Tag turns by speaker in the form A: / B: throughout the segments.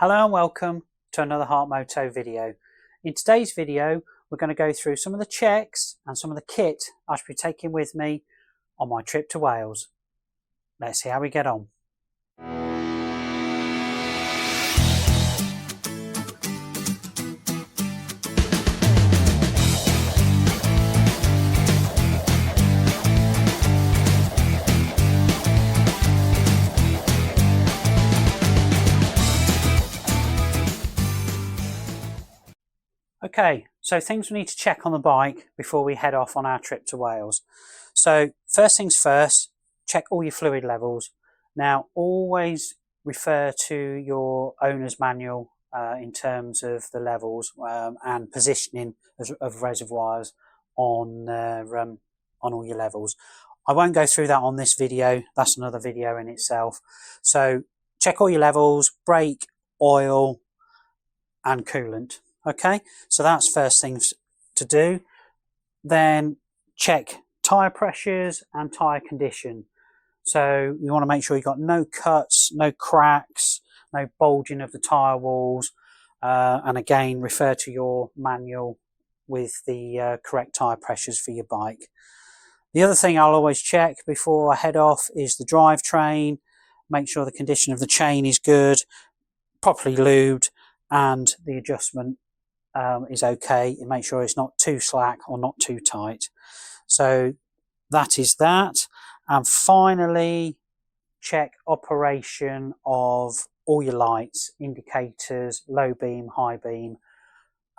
A: Hello and welcome to another Heart Moto video. In today's video we're going to go through some of the checks and some of the kit I should be taking with me on my trip to Wales. Let's see how we get on. Okay, so things we need to check on the bike before we head off on our trip to Wales. So first things first, check all your fluid levels. Now always refer to your owner's manual in terms of the levels and positioning of reservoirs on all your levels. I won't go through that on this video, that's another video in itself. So check all your levels, brake, oil and coolant. Okay, so that's first things to do. Then check tyre pressures and tyre condition. So you want to make sure you've got no cuts, no cracks, no bulging of the tyre walls. And again, refer to your manual with the correct tyre pressures for your bike. The other thing I'll always check before I head off is the drivetrain. Make sure the condition of the chain is good, properly lubed, and the adjustment is okay, and make sure it's not too slack or not too tight. So that is that. And finally, check operation of all your lights, indicators, low beam, high beam.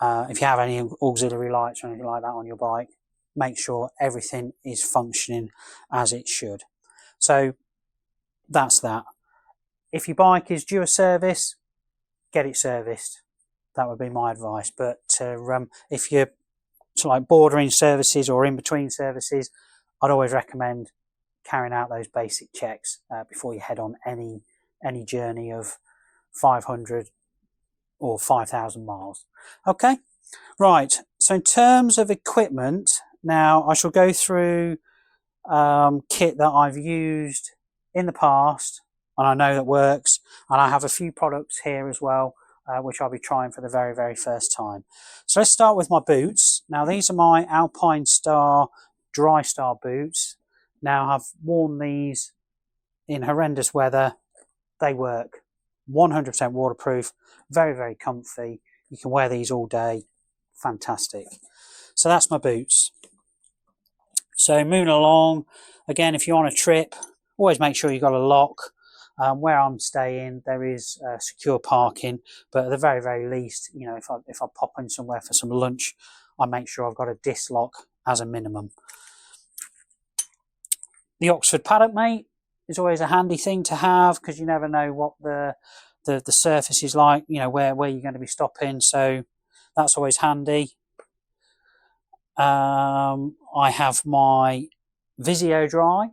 A: If you have any auxiliary lights or anything like that on your bike, make sure everything is functioning as it should. So that's that. If your bike is due a service, get it serviced. That would be my advice. But if you're sort of like bordering services or in between services, I'd always recommend carrying out those basic checks before you head on any journey of 500 or 5,000 miles. Okay, right. So in terms of equipment, now I shall go through kit that I've used in the past and I know that works, and I have a few products here as well which I'll be trying for the very, very first time. So let's start with my boots. Now these are my Alpine Star Dry Star boots. Now I've worn these in horrendous weather. They work. 100% waterproof, very, very comfy. You can wear these all day. Fantastic. So that's my boots. So moving along, again, if you're on a trip, always make sure you've got a lock. Where I'm staying, there is secure parking, but at the very, very least, you know, if I pop in somewhere for some lunch, I make sure I've got a disc lock as a minimum. The Oxford paddock mate is always a handy thing to have because you never know what the surface is like, you know, where you're going to be stopping, so that's always handy. I have my Visio Dry.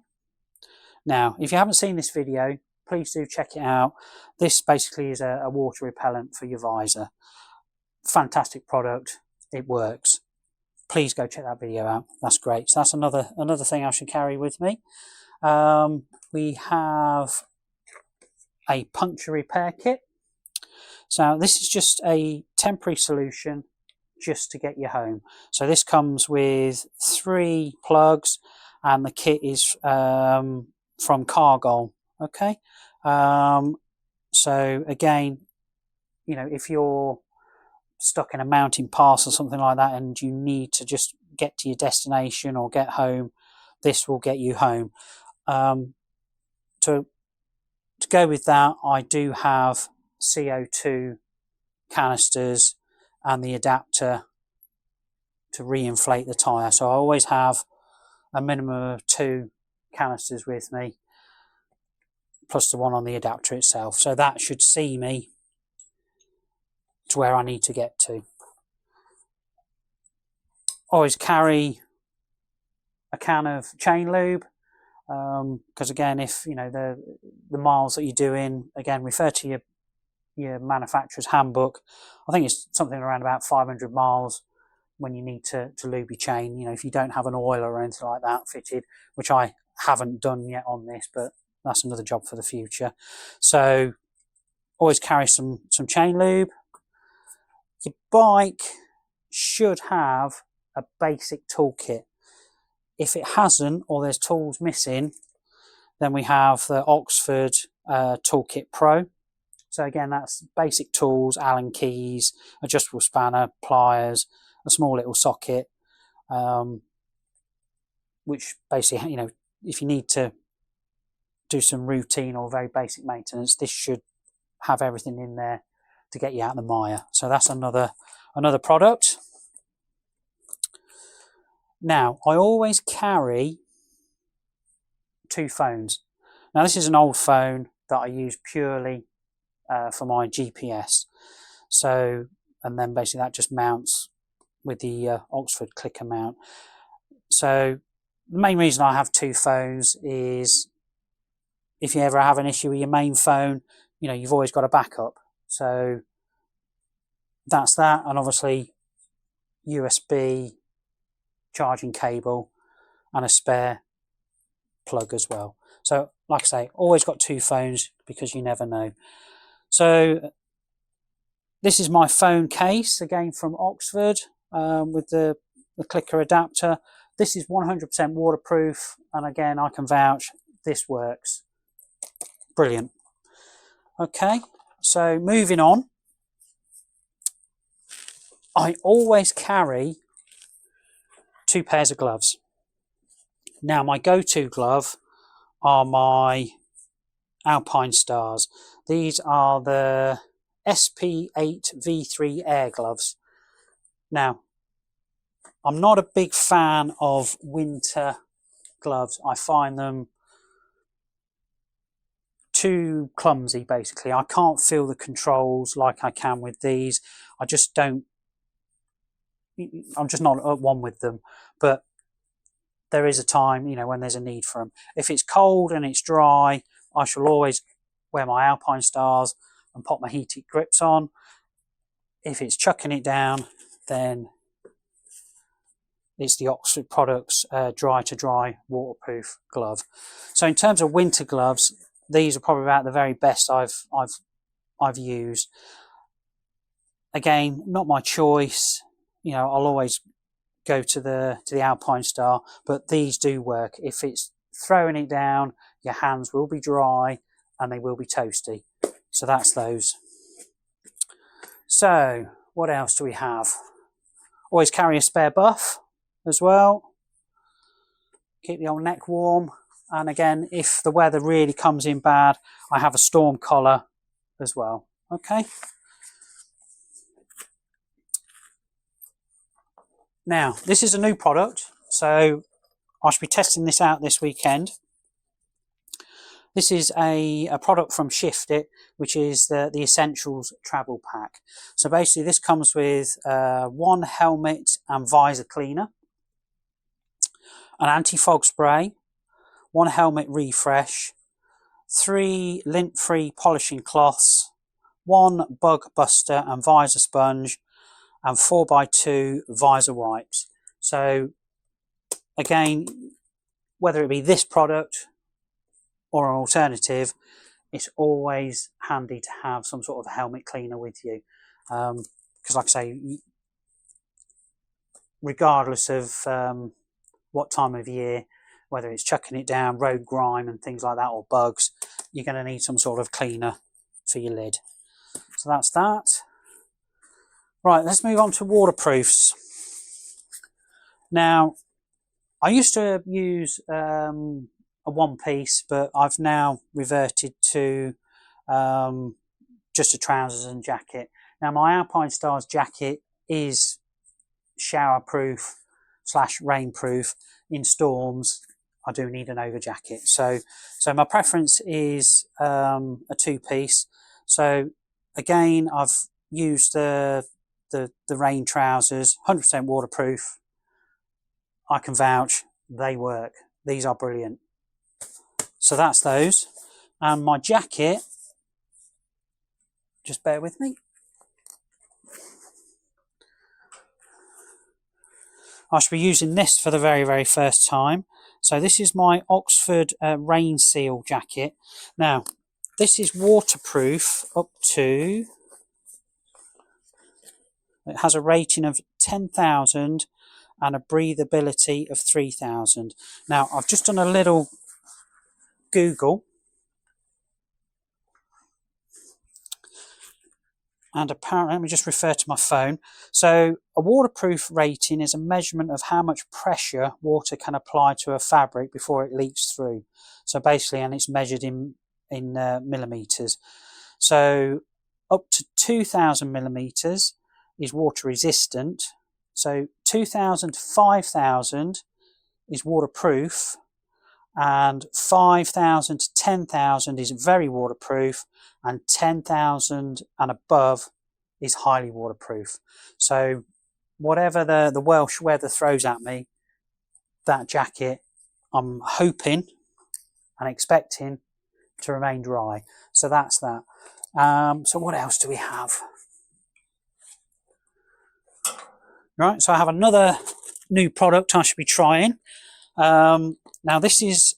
A: Now, if you haven't seen this video, please do check it out. This basically is a water repellent for your visor. Fantastic product. It works. Please go check that video out. That's great. So that's another thing I should carry with me. We have a puncture repair kit. So this is just a temporary solution just to get you home. So this comes with 3 plugs and the kit is from Cargol. Okay, so again, you know, if you're stuck in a mountain pass or something like that and you need to just get to your destination or get home, this will get you home. To go with that, I do have CO2 canisters and the adapter to re-inflate the tyre. So I always have a minimum of 2 canisters with me, plus the one on the adapter itself. So that should see me to where I need to get to. Always carry a can of chain lube, because again, if you know the miles that you're doing, again, refer to your manufacturer's handbook. I think it's something around about 500 miles when you need to lube your chain. You know, if you don't have an oiler or anything like that fitted, which I haven't done yet on this, but that's another job for the future. So always carry some chain lube. Your bike should have a basic toolkit. If it hasn't, or there's tools missing, then we have the Oxford Toolkit Pro. So again, that's basic tools, Allen keys, adjustable spanner, pliers, a small little socket, which basically, if you need to do some routine or very basic maintenance, this should have everything in there to get you out of the mire. So that's another product. Now, I always carry 2 phones. Now, this is an old phone that I use purely for my GPS. So, and then basically that just mounts with the Oxford clicker mount. So the main reason I have 2 phones is if you ever have an issue with your main phone, you've always got a backup. So that's that, and obviously USB charging cable and a spare plug as well. So like I say, always got 2 phones because you never know. So this is my phone case, again from Oxford, with the clicker adapter. This is 100% waterproof, and again, I can vouch this works. Brilliant. Okay, so moving on. I always carry 2 pairs of gloves. Now, my go-to glove are my Alpine Stars. These are the SP8 Air gloves. Now, I'm not a big fan of winter gloves. I find them too clumsy, basically. I can't feel the controls like I can with these. I'm just not at one with them. But there is a time, when there's a need for them. If it's cold and it's dry, I shall always wear my Alpine Stars and pop my heated grips on. If it's chucking it down, then it's the Oxford Products dry to dry waterproof glove. So in terms of winter gloves, these are probably about the very best I've used. Again, not my choice. I'll always go to the Alpine Star, but these do work. If it's throwing it down, your hands will be dry and they will be toasty. So that's those. So what else do we have? Always carry a spare buff as well. Keep the old neck warm. And again, if the weather really comes in bad, I have a storm collar as well. Okay. Now, this is a new product, so I should be testing this out this weekend. This is a product from Shift It, which is the Essentials Travel Pack. So basically this comes with 1 helmet and visor cleaner, an anti-fog spray, 1 helmet refresh, 3 lint-free polishing cloths, 1 bug buster and visor sponge, and 4x2 visor wipes. So again, whether it be this product or an alternative, it's always handy to have some sort of helmet cleaner with you. Because like I say, regardless of what time of year, whether it's chucking it down, road grime and things like that, or bugs, you're going to need some sort of cleaner for your lid. So that's that. Right, let's move on to waterproofs. Now, I used to use a 1-piece, but I've now reverted to just a trousers and jacket. Now, my Alpine Stars jacket is showerproof / rainproof. In storms, I do need an over jacket. So my preference is a 2-piece. So again, I've used the rain trousers, 100% waterproof. I can vouch, they work. These are brilliant. So that's those. And my jacket, just bear with me. I should be using this for the very, very first time. So this is my Oxford Rain Seal jacket. Now, this is waterproof up to, it has a rating of 10,000 and a breathability of 3,000. Now I've just done a little Google, and apparently, let me just refer to my phone. So a waterproof rating is a measurement of how much pressure water can apply to a fabric before it leaks through. So basically, and it's measured in millimeters. So up to 2,000 millimeters is water resistant. So 2,000 to 5,000 is waterproof, and 5,000 to 10,000 is very waterproof, and 10,000 and above is highly waterproof. So whatever the Welsh weather throws at me, that jacket, I'm hoping and expecting to remain dry. So that's that. So what else do we have? Right, so I have another new product I should be trying. Now this is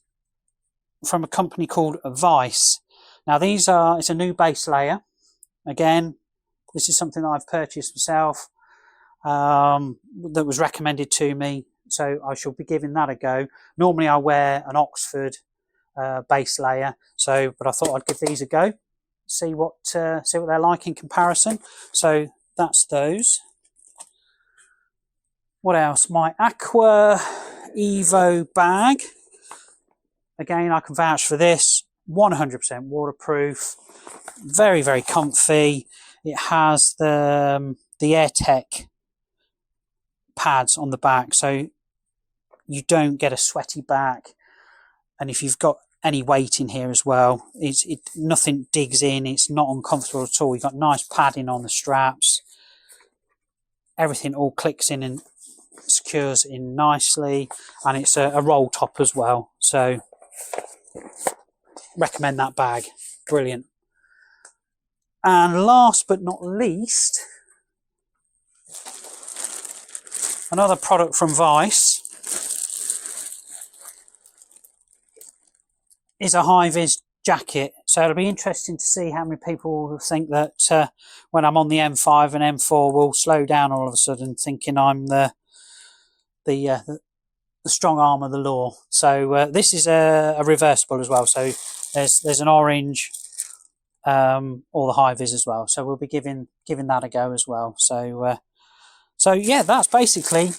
A: from a company called Vice. Now it's a new base layer. Again, this is something that I've purchased myself, that was recommended to me, so I shall be giving that a go. Normally I wear an Oxford base layer, but I thought I'd give these a go, see what they're like in comparison. So that's those. What else? My Aqua Evo bag. Again, I can vouch for this. 100% waterproof. Very, very comfy. It has the AirTech pads on the back, so you don't get a sweaty back. And if you've got any weight in here as well, nothing digs in. It's not uncomfortable at all. You've got nice padding on the straps. Everything all clicks in and secures in nicely, and it's a roll top as well. So recommend that bag. Brilliant. And last but not least, another product from Vice is a high-vis jacket. So it'll be interesting to see how many people will think that when I'm on the M5 and M4 will slow down all of a sudden, thinking I'm the strong arm of the law. So this is a reversible as well. So there's an orange, or the high vis as well. So we'll be giving that a go as well. So yeah, that's basically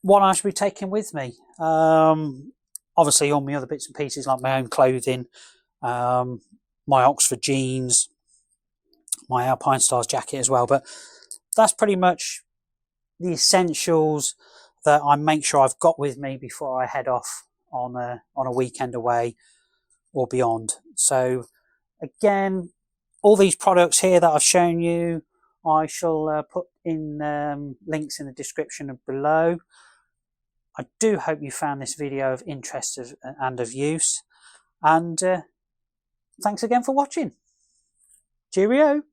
A: what I should be taking with me. Obviously all my other bits and pieces like my own clothing, my Oxford jeans, my Alpine Stars jacket as well, but that's pretty much the essentials that I make sure I've got with me before I head off on a weekend away or beyond. So again, all these products here that I've shown you, I shall put in links in the description below. I do hope you found this video of interest and of use, and thanks again for watching. Cheerio!